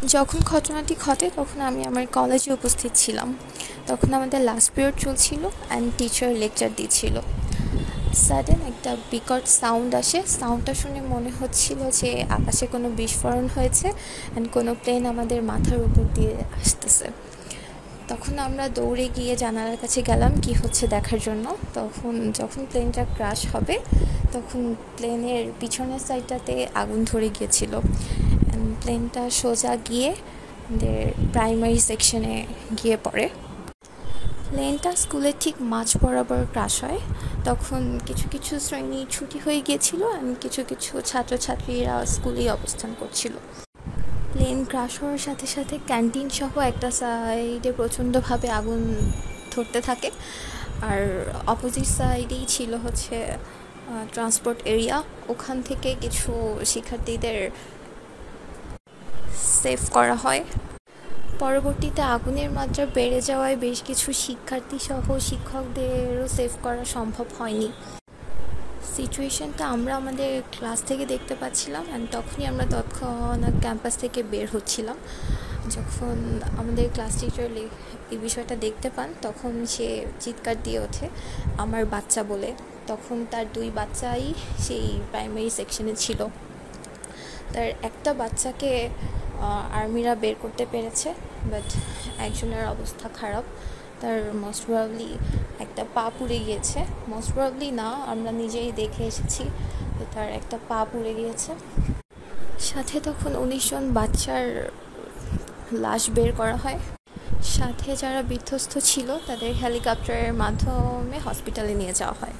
যখন ঘটনাটি ঘটে তখন আমি আমার কলেজে উপস্থিত ছিলাম। তখন আমাদের লাস্ট পিরিয়ড চলছিল অ্যান্ড টিচার লেকচার দিচ্ছিল। সাডেন একটা বিকট সাউন্ড আসে। সাউন্ডটা শুনে মনে হচ্ছিল যে আকাশে কোনো বিস্ফোরণ হয়েছে অ্যান্ড কোনো প্লেন আমাদের মাথার উপর দিয়ে আসতেছে। তখন আমরা দৌড়ে গিয়ে জানালার কাছে গেলাম কি হচ্ছে দেখার জন্য। যখন প্লেনটা ক্র্যাশ হবে তখন প্লেনের পিছনের সাইডটাতে আগুন ধরে গিয়েছিল। প্লেনটা সোজা গিয়ে আমাদের প্রাইমারি সেকশনে গিয়ে পড়ে। প্লেনটা স্কুলের ঠিক মাঝ বরাবর ক্র্যাশ হয়। তখন কিছু কিছু শ্রেণী ছুটি হয়ে গিয়েছিল আর কিছু কিছু ছাত্রছাত্রীরা স্কুলেই অবস্থান করছিল। প্লেন ক্র্যাশ হওয়ার সাথে সাথে ক্যান্টিন সহ একটা সাইডে প্রচণ্ডভাবে আগুন ধরতে থাকে, আর অপোজিট সাইডেই ছিল হচ্ছে ট্রান্সপোর্ট এরিয়া। ওখান থেকে কিছু শিক্ষার্থীদের সেভ করা হয়। পরবর্তীতে আগুনের মাত্রা বেড়ে যাওয়ায় বেশ কিছু শিক্ষার্থী সহ শিক্ষকদেরও সেভ করা সম্ভব হয়নি। সিচুয়েশনটা আমরা আমাদের ক্লাস থেকে দেখতে পাচ্ছিলাম অ্যান্ড তখনই আমরা তৎক্ষণাৎ ক্যাম্পাস থেকে বের হচ্ছিলাম। যখন আমাদের ক্লাস টিচার এই বিষয়টা দেখতে পান তখন সে চিৎকার দিয়ে ওঠে আমার বাচ্চা বলে। তখন তার 2 বাচ্চাই সেই প্রাইমারি সেকশনে ছিল। তার একটা বাচ্চাকে আর্মিরা বের করতে পেরেছে, বাট একজনের অবস্থা খারাপ। তার মোস্ট প্রবাবলি একটা পা পুড়ে গিয়েছে। মোস্ট প্রবাবলি না, আমরা নিজেই দেখে এসেছি যে তার একটা পা পুড়ে গিয়েছে। সাথে তখন 19 জন বাচ্চার লাশ বের করা হয়। সাথে যারা বিধ্বস্ত ছিল তাদের হেলিকপ্টারের মাধ্যমে হসপিটালে নিয়ে যাওয়া হয়।